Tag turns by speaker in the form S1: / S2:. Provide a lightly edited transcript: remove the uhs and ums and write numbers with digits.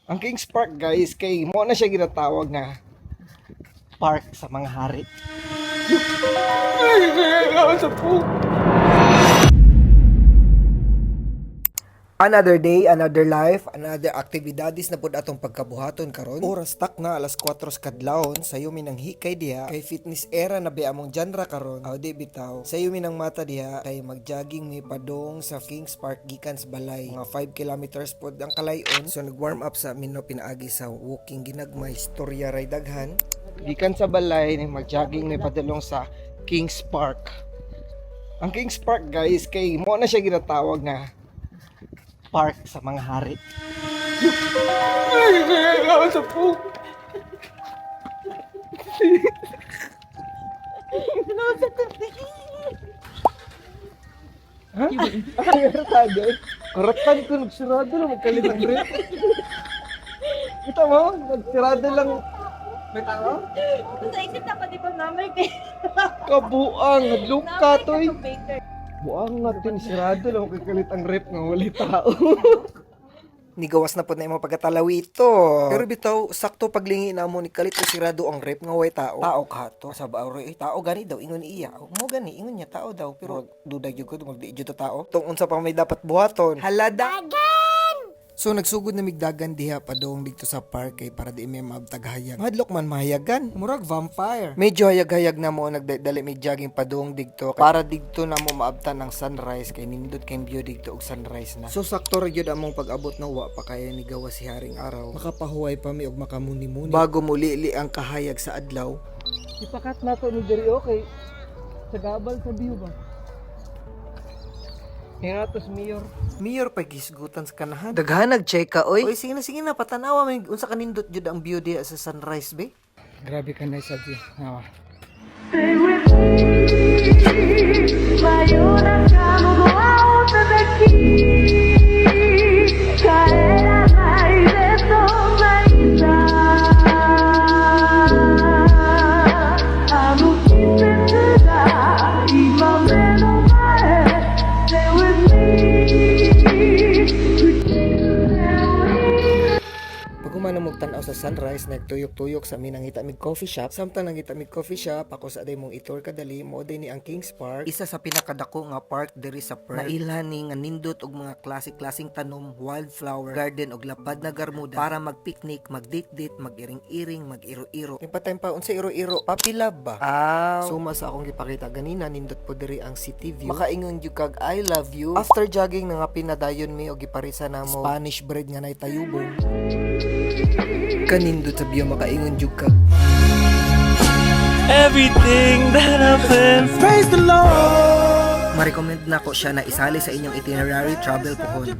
S1: Ang Kings Park guys, kay mo na siya ginatawag na park sa mga hari. Another day, another life, another aktibidades na pud atong pagkabuhaton karon. Oras tak na alas 4 kadlawon, sayo minang hikay diha kay fitness era na be among genre karon. Aw di bitaw. Sayo minang mata diha kay magjogging mi padong sa Kings Park gikan sa balay. Mga 5 kilometers pod ang kalayon. So nag-warm up sa amin no pinaagi sa walking ginagmay storya ray daghan. Gikan sa balay ni magjogging ni padulong sa Kings Park. Ang Kings Park guys kay mo na siya ginatawag na park sa mga hari. Sa po. Ha? Karatan ko, nagsirado lang, magkalit ang grip. Kita mo, nagsirado lang. May tao?
S2: Sa isip na pa di ba namay kay
S1: Kabuang, naglook ka to eh.
S2: baker.
S1: Buang natin, sirado lang, magkalit ang rep nga wali tao. Nigawas na po na imong pagkatalawi ito. Pero bitaw, sakto paglingi na mo ni kalit na sirado ang rep nga way tao. Tao ka to. Sa bauro, tao gani daw, ingon iya. Mo gani, ingon niya, tao daw. Pero duda yun ko, di yun to tao. Tungkol sa pang may dapat buhaton. Halada! So nagsugod na migdagan diha padong dito sa park kay para di may maabtaghayag. Madlok man mahayagan, murag vampire. Medyo hayag-hayag na mo nagdali mig jogging padong dito para dito na mo maabtan ang sunrise kay nindot kay view dito og sunrise na. So sakto ra gyud among pag-abot na wa pa kaya ni gawa si haring araw. Makapahuway pa mi og makamuni-muni bago muli ang kahayag sa adlaw. Ipakat na to ni diri okay. Sa gabal sa view ba? Hinatos Mayor pagisgutan sa kanahan. Daghan nag-check ka oy. Oy sige na patanawa may unsa kanindot jud ang view diha sa sunrise be. Grabe ka na sa view.
S3: Stay with me, mayroon kang out of the key. Caerá mais de sonrisa. Amo que será y más menos más. Stay with me.
S1: Pagumana mo tan-aw sa sunrise nagtuyok-tuyok sa minang mig coffee shop. Samtang nangita mig coffee shop ako sa aday mong itor kadali mo day ni ang Kings Park. Isa sa pinakadako nga park diri sa Perth. Nailhan ni nga nindot og mga klasik-klasing tanom, wildflower garden og lapad na garmuda para magpiknik, magdate-date, mag-iring-iring, mag-iro-iro. Time pa unsa iro-iro? Papilab ba? Suma sa akong gipakita ganina nindot po diri ang city view. Makaingon jud kag I love you. After jogging nga pinadayon mi og giparisa na mo Spanish bread nga nay tayubong. Kanindot sa view makaingon jud kag
S4: everything that happened. Praise the Lord.
S1: ma-recommend na ko siya na isali sa inyong itinerary travel pohon.